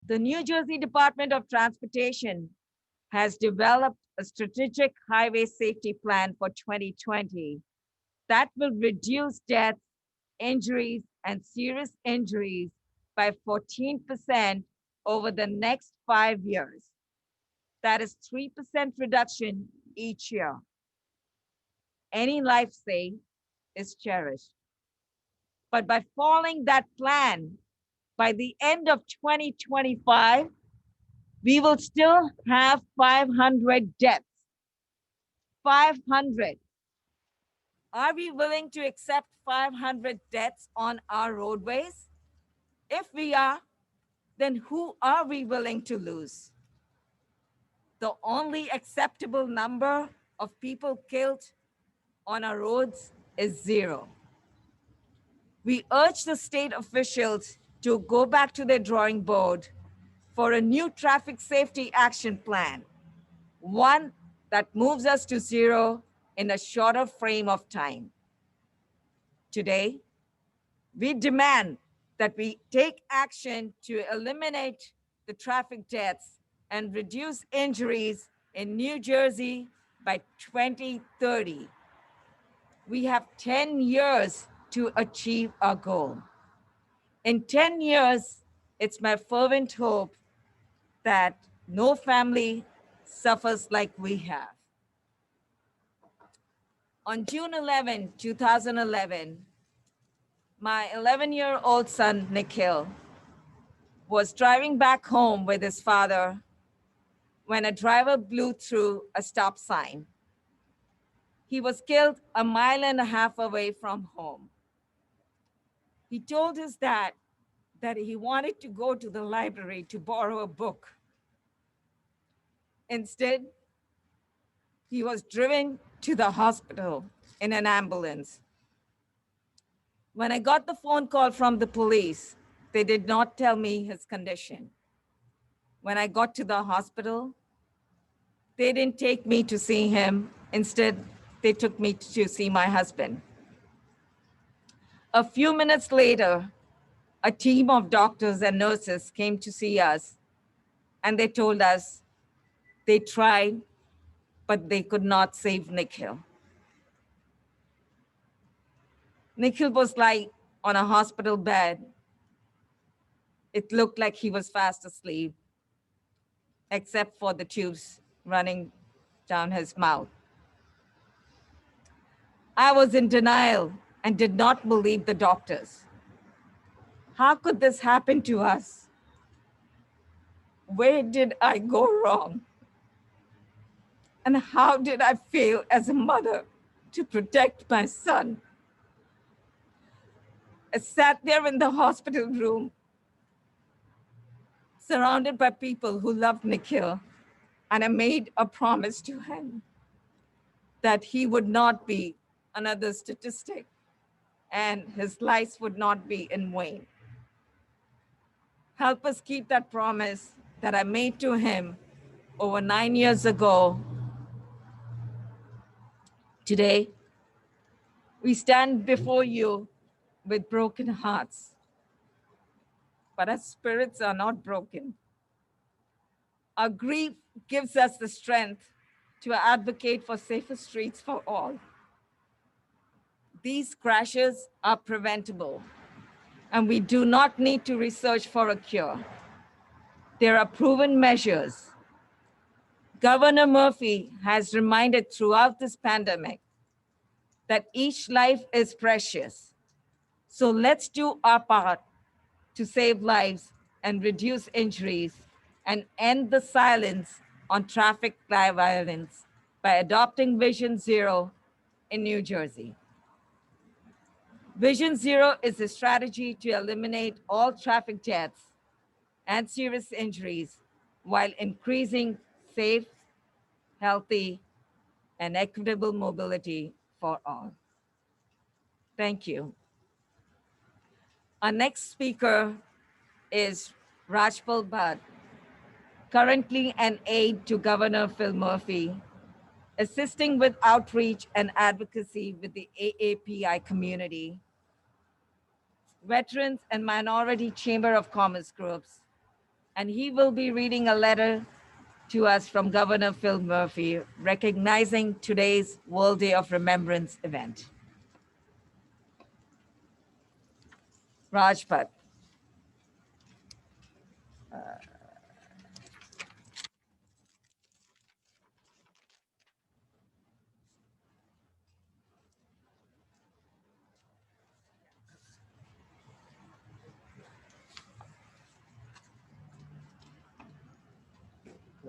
The New Jersey Department of Transportation has developed a strategic highway safety plan for 2020 that will reduce deaths, injuries, and serious injuries by 14% over the next 5 years. That is 3% reduction each year. Any life saved is cherished. But by following that plan, by the end of 2025, we will still have 500 deaths. 500. Are we willing to accept 500 deaths on our roadways? If we are, then who are we willing to lose? The only acceptable number of people killed on our roads is 0. We urge the state officials to go back to their drawing board for a new traffic safety action plan, one that moves us to 0 in a shorter frame of time. Today, we demand that we take action to eliminate the traffic deaths and reduce injuries in New Jersey by 2030. We have 10 years to achieve our goal. In 10 years, it's my fervent hope that no family suffers like we have. On June 11, 2011, my 11-year-old son, Nikhil, was driving back home with his father when a driver blew through a stop sign. He was killed a mile and a half away from home. He told his dad that he wanted to go to the library to borrow a book. Instead, he was driven to the hospital in an ambulance. When I got the phone call from the police, they did not tell me his condition. When I got to the hospital, they didn't take me to see him. Instead, they took me to see my husband. A few minutes later, a team of doctors and nurses came to see us, and they told us they tried, but they could not save Nikhil. Nikhil was lying on a hospital bed. It looked like he was fast asleep, except for the tubes running down his mouth. I was in denial and did not believe the doctors. How could this happen to us? Where did I go wrong? And how did I fail as a mother to protect my son? I sat there in the hospital room, surrounded by people who loved Nikhil, and I made a promise to him that he would not be another statistic and his life would not be in vain. Help us keep that promise that I made to him over 9 years ago. Today, we stand before you with broken hearts, but our spirits are not broken. Our grief gives us the strength to advocate for safer streets for all. These crashes are preventable, and we do not need to research for a cure. There are proven measures. Governor Murphy has reminded throughout this pandemic that each life is precious. So let's do our part to save lives and reduce injuries and end the silence on traffic violence by adopting Vision Zero in New Jersey. Vision Zero is a strategy to eliminate all traffic deaths and serious injuries while increasing safe, healthy, and equitable mobility for all. Thank you. Our next speaker is Rajpal Bhatt, currently an aide to Governor Phil Murphy, assisting with outreach and advocacy with the AAPI community, veterans and minority chamber of commerce groups, And he will be reading a letter to us from Governor Phil Murphy, recognizing today's World Day of Remembrance event. Rajpat.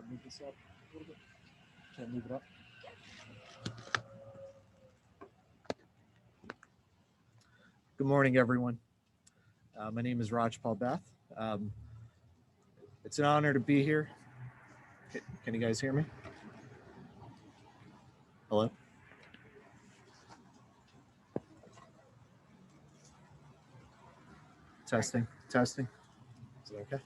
Move this up a little bit. Can't move it up. Good morning, everyone. My name is Rajpal Beth. It's an honor to be here. Can you guys hear me? Hello? Testing, testing. Is it okay?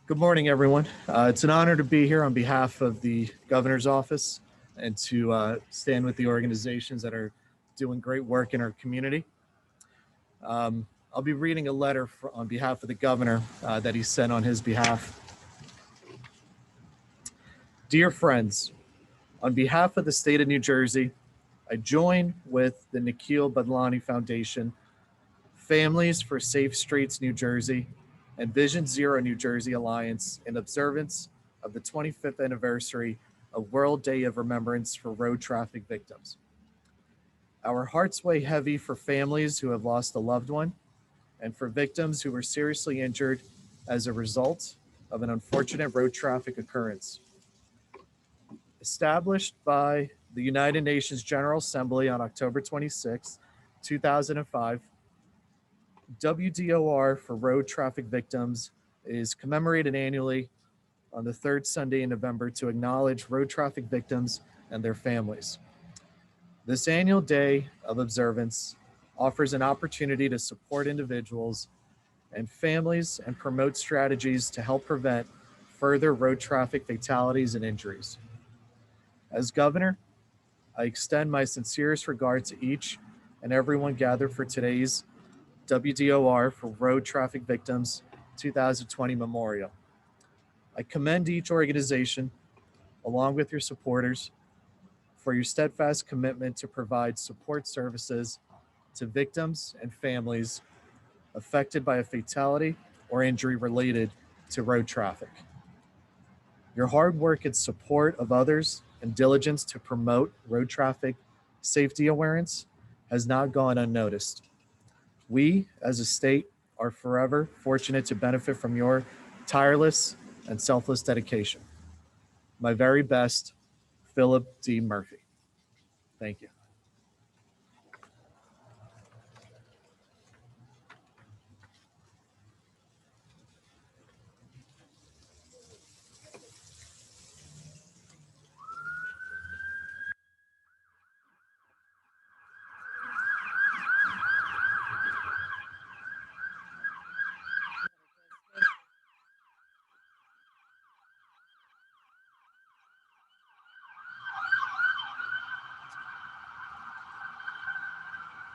Good morning, everyone. It's an honor to be here on behalf of the governor's office and to stand with the organizations that are doing great work in our community. I'll be reading a letter on behalf of the governor that he sent on his behalf. Dear friends, on behalf of the state of New Jersey, I join with the Nikhil Badlani Foundation, Families for Safe Streets New Jersey, and Vision Zero New Jersey Alliance in observance of the 25th anniversary of World Day of Remembrance for Road Traffic Victims. Our hearts weigh heavy for families who have lost a loved one and for victims who were seriously injured as a result of an unfortunate road traffic occurrence. Established by the United Nations General Assembly on October 26, 2005, WDOR for road traffic victims is commemorated annually on the third Sunday in November to acknowledge road traffic victims and their families. This annual day of observance offers an opportunity to support individuals and families and promote strategies to help prevent further road traffic fatalities and injuries. As governor, I extend my sincerest regard to each and everyone gathered for today's WDOR for Road Traffic Victims 2020 Memorial. I commend each organization, along with your supporters, for your steadfast commitment to provide support services to victims and families affected by a fatality or injury related to road traffic. Your hard work and support of others and diligence to promote road traffic safety awareness has not gone unnoticed. We, as a state, are forever fortunate to benefit from your tireless and selfless dedication. My very best, Philip D. Murphy. Thank you.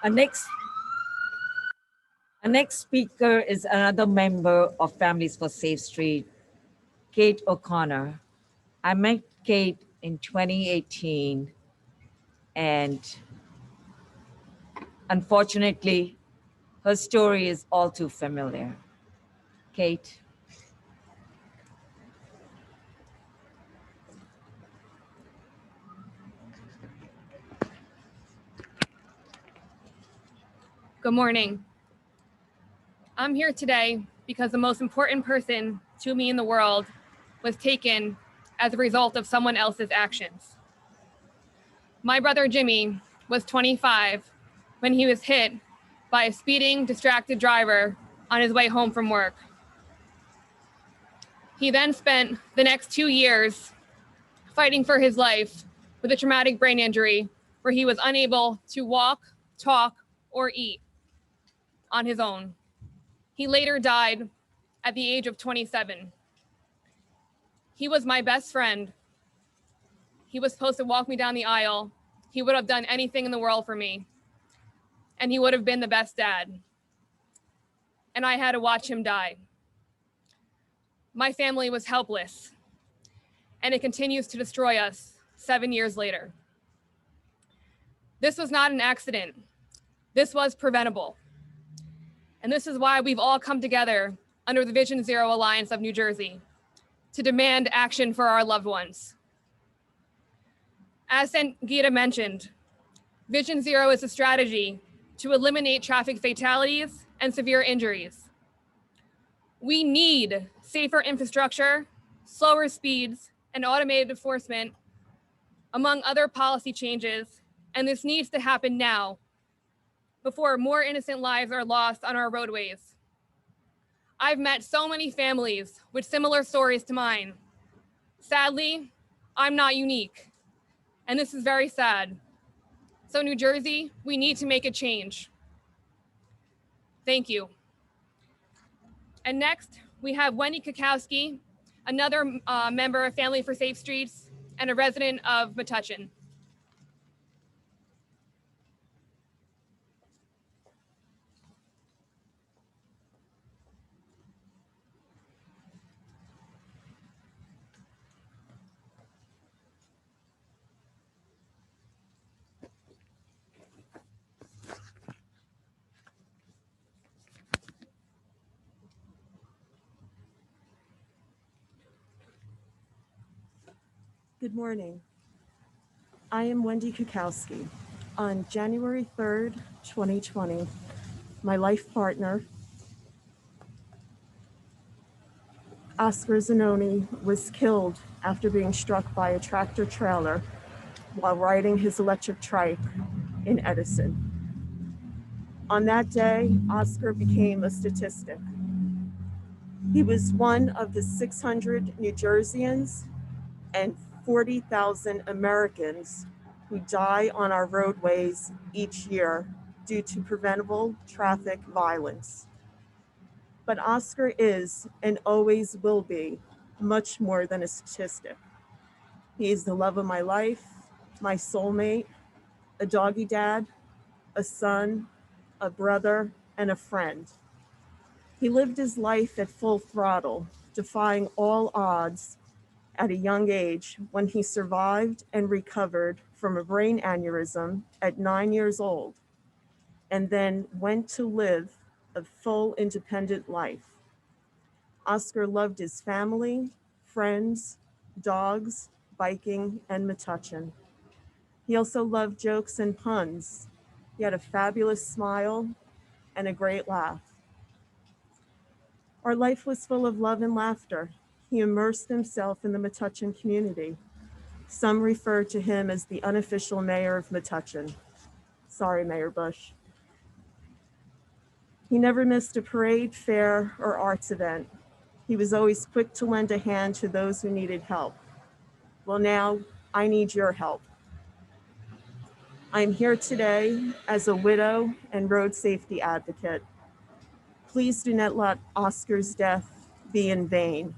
Our next speaker is another member of Families for Safe Street, Kate O'Connor. I met Kate in 2018, and unfortunately, her story is all too familiar. Kate. Good morning. I'm here today because the most important person to me in the world was taken as a result of someone else's actions. My brother Jimmy was 25 when he was hit by a speeding, distracted driver on his way home from work. He then spent the next 2 years fighting for his life with a traumatic brain injury where he was unable to walk, talk, or eat on his own. He later died at the age of 27. He was my best friend. He was supposed to walk me down the aisle. He would have done anything in the world for me. And he would have been the best dad. And I had to watch him die. My family was helpless, and it continues to destroy us 7 years later. This was not an accident. This was preventable. And this is why we've all come together under the Vision Zero Alliance of New Jersey to demand action for our loved ones. As Sangeeta mentioned, Vision Zero is a strategy to eliminate traffic fatalities and severe injuries. We need safer infrastructure, slower speeds, and automated enforcement, among other policy changes, and this needs to happen now before more innocent lives are lost on our roadways. I've met so many families with similar stories to mine. Sadly, I'm not unique, and this is very sad. So New Jersey, we need to make a change. Thank you. And next, we have Wendy Kukowski, another member of Family for Safe Streets and a resident of Metuchen. Good morning. I am Wendy Kukowski. On January 3rd, 2020, my life partner, Oscar Zanoni, was killed after being struck by a tractor trailer while riding his electric trike in Edison. On that day, Oscar became a statistic. He was one of the 600 New Jerseyans and 40,000 Americans who die on our roadways each year due to preventable traffic violence. But Oscar is and always will be much more than a statistic. He is the love of my life, my soulmate, a doggy dad, a son, a brother, and a friend. He lived his life at full throttle, defying all odds at a young age when he survived and recovered from a brain aneurysm at 9 years old, and then went to live a full independent life. Oscar loved his family, friends, dogs, biking, and Metuchen. He also loved jokes and puns. He had a fabulous smile and a great laugh. Our life was full of love and laughter. He immersed himself in the Metuchen community. Some refer to him as the unofficial mayor of Metuchen. Sorry, Mayor Bush. He never missed a parade, fair, or arts event. He was always quick to lend a hand to those who needed help. Well, now I need your help. I'm here today as a widow and road safety advocate. Please do not let Oscar's death be in vain.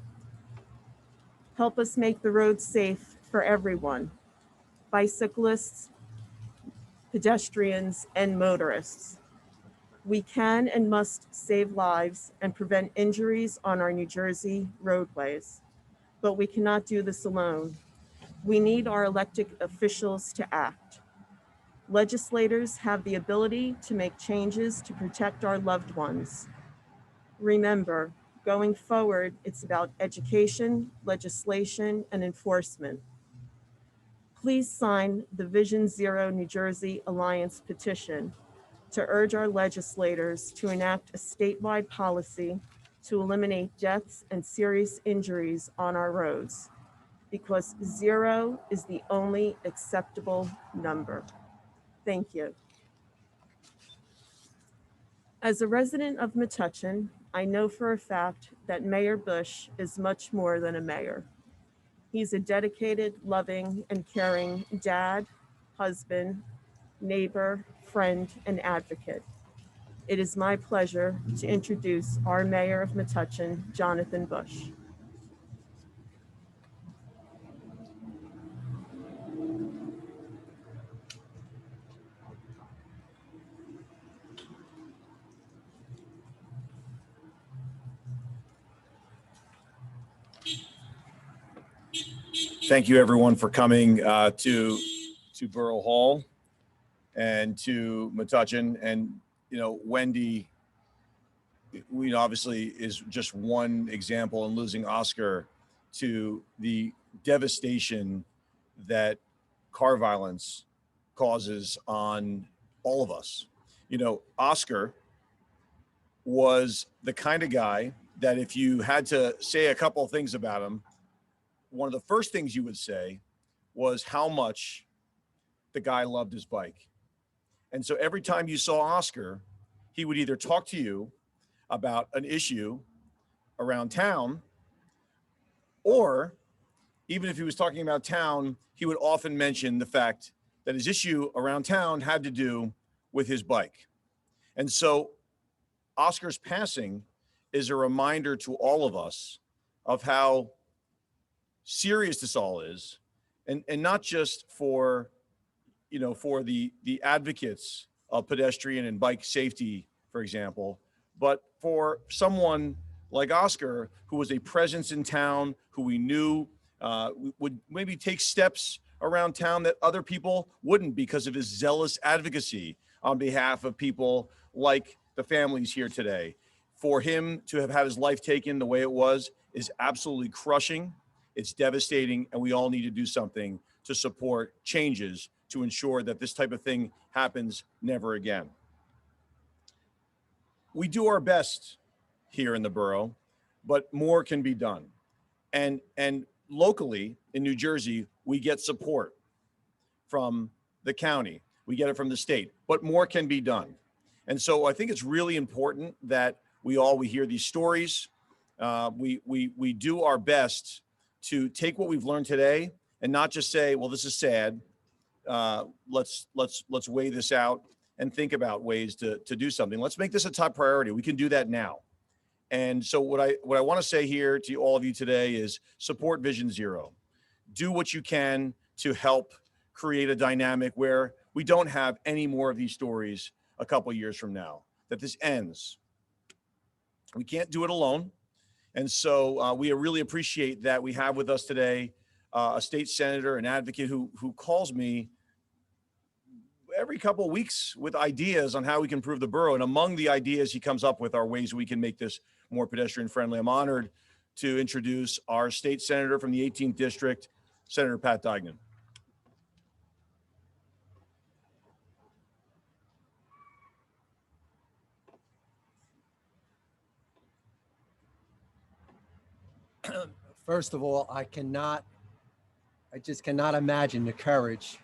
Help us make the roads safe for everyone, bicyclists, pedestrians, and motorists. We can and must save lives and prevent injuries on our New Jersey roadways, but we cannot do this alone. We need our elected officials to act. Legislators have the ability to make changes to protect our loved ones. Remember, going forward, it's about education, legislation, and enforcement. Please sign the Vision Zero New Jersey Alliance petition to urge our legislators to enact a statewide policy to eliminate deaths and serious injuries on our roads, because 0 is the only acceptable number. Thank you. As a resident of Metuchen, I know for a fact that Mayor Bush is much more than a mayor. He's a dedicated, loving, and caring dad, husband, neighbor, friend, and advocate. It is my pleasure to introduce our Mayor of Metuchen, Jonathan Bush. Thank you, everyone, for coming to Borough Hall and to Metuchen. And Wendy, obviously is just one example, and losing Oscar to the devastation that car violence causes on all of us. Oscar was the kind of guy that if you had to say a couple of things about him, one of the first things you would say was how much the guy loved his bike. And so every time you saw Oscar, he would either talk to you about an issue around town, or even if he was talking about town, he would often mention the fact that his issue around town had to do with his bike. And so Oscar's passing is a reminder to all of us of how serious this all is, and not just for the advocates of pedestrian and bike safety, for example, but for someone like Oscar, who was a presence in town, who we knew would maybe take steps around town that other people wouldn't, because of his zealous advocacy on behalf of people like the families here today. For him to have had his life taken the way it was is absolutely crushing. It's devastating, and we all need to do something to support changes to ensure that this type of thing happens never again. We do our best here in the borough, but more can be done. And locally in New Jersey, we get support from the county, we get it from the state, but more can be done. And so I think it's really important that we hear these stories. We do our best to take what we've learned today and not just say, well, this is sad. Let's weigh this out and think about ways to do something. Let's make this a top priority. We can do that now. And so what I want to say here to all of you today is support Vision Zero. Do what you can to help create a dynamic where we don't have any more of these stories a couple years from now, that this ends. We can't do it alone. And so we really appreciate that we have with us today a state senator, an advocate who calls me every couple of weeks with ideas on how we can improve the borough. And among the ideas he comes up with are ways we can make this more pedestrian friendly. I'm honored to introduce our state senator from the 18th district, Senator Pat Duignan. First of all, I just cannot imagine the courage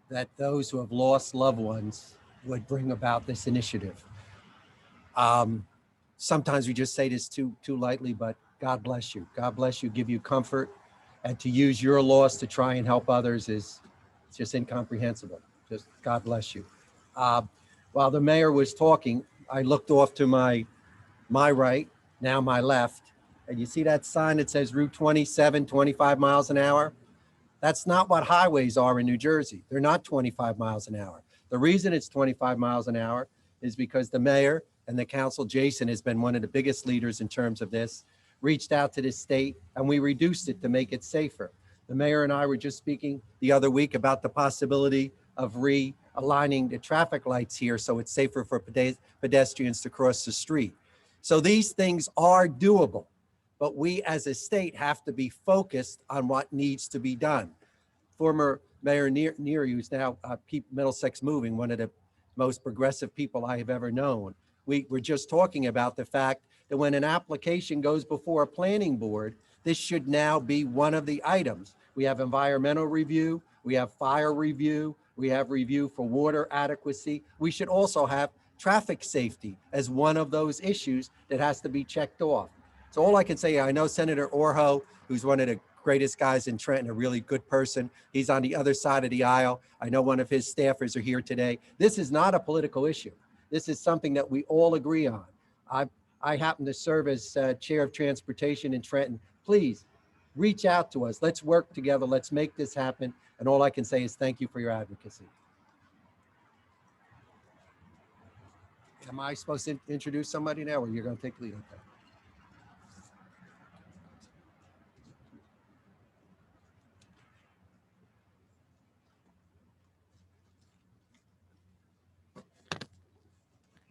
that those who have lost loved ones would bring about this initiative. Sometimes we just say this too lightly, but God bless you. God bless you, give you comfort, and to use your loss to try and help others is just incomprehensible. Just God bless you. While the mayor was talking, I looked off to my right, now my left, and you see that sign that says Route 27, 25 miles an hour? That's not what highways are in New Jersey. They're not 25 miles an hour. The reason it's 25 miles an hour is because the mayor and the council, Jason has been one of the biggest leaders in terms of this, reached out to the state and we reduced it to make it safer. The mayor and I were just speaking the other week about the possibility of realigning the traffic lights here so it's safer for pedestrians to cross the street. So these things are doable, but we as a state have to be focused on what needs to be done. Former Mayor Neary, who's now Keep Middlesex Moving, one of the most progressive people I have ever known. We were just talking about the fact that when an application goes before a planning board, this should now be one of the items. We have environmental review, we have fire review, we have review for water adequacy. We should also have traffic safety as one of those issues that has to be checked off. So all I can say, I know Senator Orho, who's one of the greatest guys in Trenton, a really good person. He's on the other side of the aisle. I know one of his staffers are here today. This is not a political issue. This is something that we all agree on. I happen to serve as chair of transportation in Trenton. Please reach out to us. Let's work together. Let's make this happen. And all I can say is thank you for your advocacy. Am I supposed to introduce somebody now, or you're going to take the lead? Okay.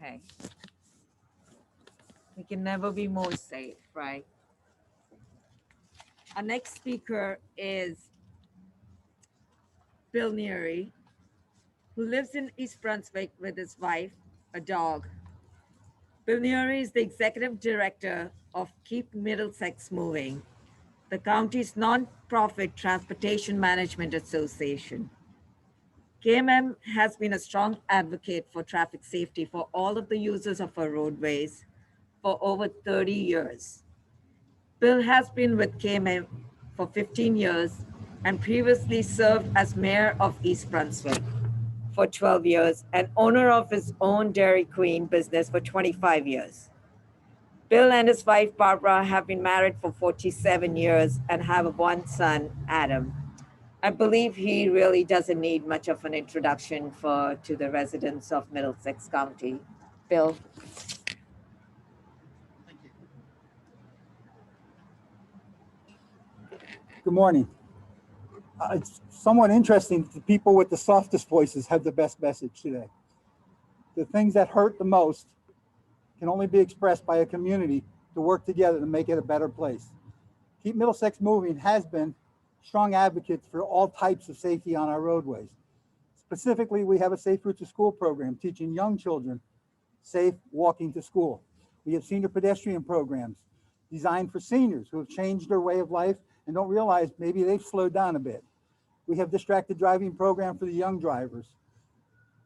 Okay. We can never be more safe, right? Our next speaker is Bill Neary, who lives in East Brunswick with his wife, a dog. Bill Neary is the executive director of Keep Middlesex Moving, the county's non-profit transportation management association. KMM has been a strong advocate for traffic safety for all of the users of our roadways for over 30 years. Bill has been with KMM for 15 years and previously served as mayor of East Brunswick for 12 years and owner of his own Dairy Queen business for 25 years. Bill and his wife Barbara have been married for 47 years and have one son, Adam. I believe he really doesn't need much of an introduction to the residents of Middlesex County. Bill. Good morning. It's somewhat interesting. The people with the softest voices have the best message today. The things that hurt the most can only be expressed by a community to work together to make it a better place. Keep Middlesex Moving has been strong advocates for all types of safety on our roadways. Specifically, we have a Safe Route to School program teaching young children safe walking to school. We have senior pedestrian programs designed for seniors who have changed their way of life and don't realize maybe they've slowed down a bit. We have distracted driving program for the young drivers.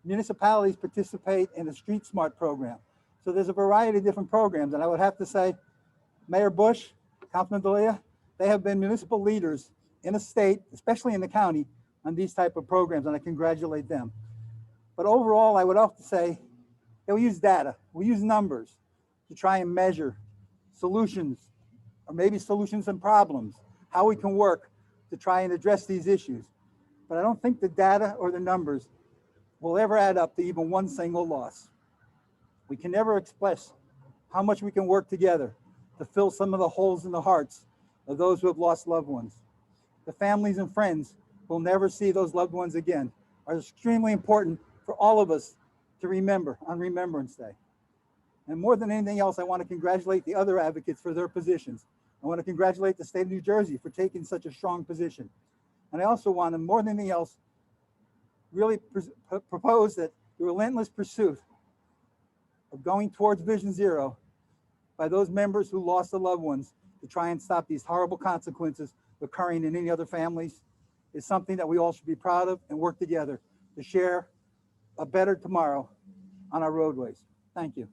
Municipalities participate in the Street Smart program. So there's a variety of different programs. And I would have to say, Mayor Bush, Councilman Delia, they have been municipal leaders in the state, especially in the county, on these type of programs, and I congratulate them. But overall, I would have to say that we use data, we use numbers to try and measure solutions, or maybe solutions and problems, how we can work to try and address these issues. But I don't think the data or the numbers will ever add up to even one single loss. We can never express how much we can work together to fill some of the holes in the hearts of those who have lost loved ones. The families and friends who will never see those loved ones again are extremely important for all of us to remember on Remembrance Day. And more than anything else, I want to congratulate the other advocates for their positions. I want to congratulate the state of New Jersey for taking such a strong position. And I also want to, more than anything else, really propose that the relentless pursuit of going towards Vision Zero by those members who lost their loved ones to try and stop these horrible consequences occurring in any other families is something that we all should be proud of and work together to share a better tomorrow on our roadways. Thank you.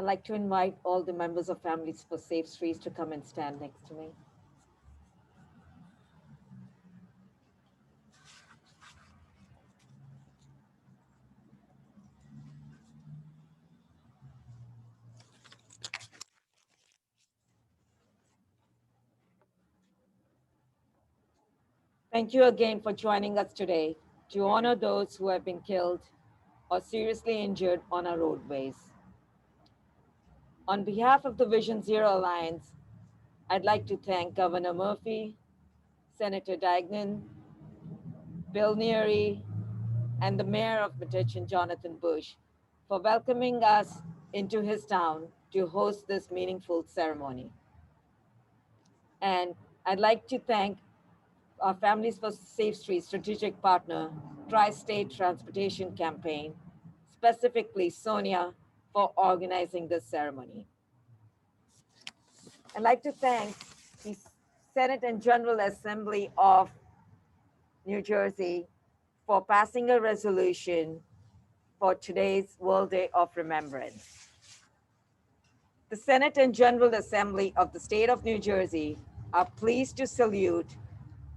I'd like to invite all the members of Families for Safe Streets to come and stand next to me. Thank you again for joining us today to honor those who have been killed or seriously injured on our roadways. On behalf of the Vision Zero Alliance, I'd like to thank Governor Murphy, Senator Dagnan, Bill Neary, and the Mayor of Metuchen, Jonathan Bush, for welcoming us into his town to host this meaningful ceremony. And I'd like to thank our Families for Safe Streets strategic partner, Tri-State Transportation Campaign, specifically Sonia, for organizing this ceremony. I'd like to thank the Senate and General Assembly of New Jersey for passing a resolution for today's World Day of Remembrance. The Senate and General Assembly of the State of New Jersey are pleased to salute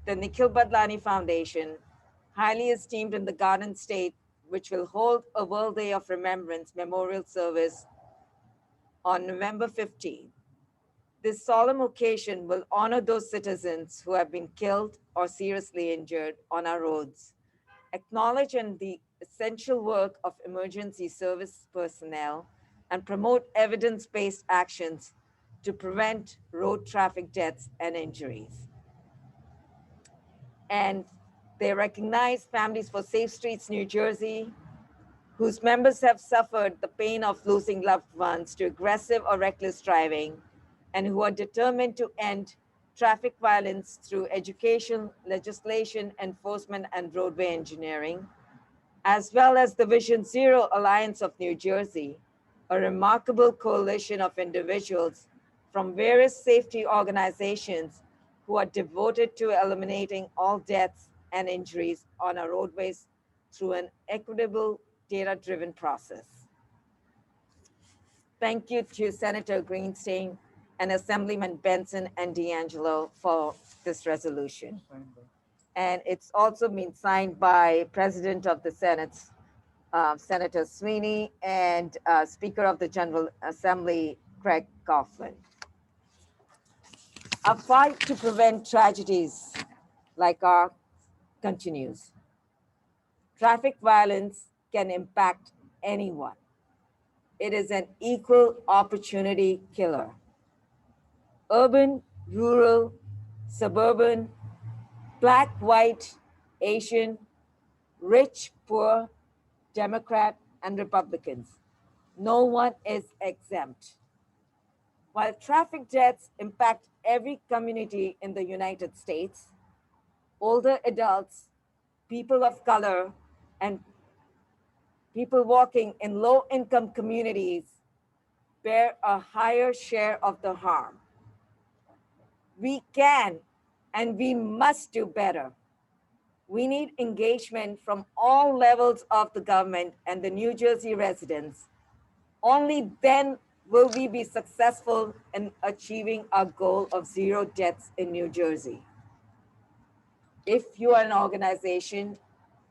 the Nikhil Badlani Foundation, highly esteemed in the Garden State, which will hold a World Day of Remembrance memorial service on November 15th. This solemn occasion will honor those citizens who have been killed or seriously injured on our roads, acknowledge the essential work of emergency service personnel, and promote evidence-based actions to prevent road traffic deaths and injuries. And they recognize Families for Safe Streets New Jersey, whose members have suffered the pain of losing loved ones to aggressive or reckless driving, and who are determined to end traffic violence through education, legislation, enforcement, and roadway engineering, as well as the Vision Zero Alliance of New Jersey, a remarkable coalition of individuals from various safety organizations who are devoted to eliminating all deaths and injuries on our roadways through an equitable, data-driven process. Thank you to Senator Greenstein and Assemblyman Benson and D'Angelo for this resolution. And it's also been signed by President of the Senate, Senator Sweeney, and Speaker of the General Assembly, Craig Coughlin. Our fight to prevent tragedies like ours continues. Traffic violence can impact anyone. It is an equal opportunity killer. Urban, rural, suburban, Black, white, Asian, rich, poor, Democrat, and Republicans. No one is exempt. While traffic deaths impact every community in the United States, older adults, people of color, and people walking in low-income communities bear a higher share of the harm. We can and we must do better. We need engagement from all levels of the government and the New Jersey residents. Only then will we be successful in achieving our goal of zero deaths in New Jersey. If you are an organization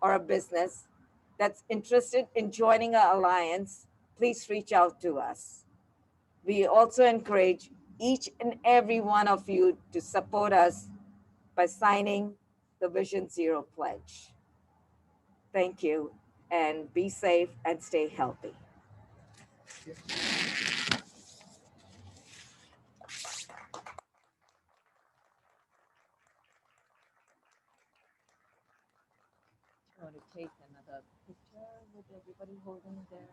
or a business that's interested in joining our alliance, please reach out to us. We also encourage each and every one of you to support us by signing the Vision Zero Pledge. Thank you, and be safe and stay healthy. You want to take another picture with everybody holding their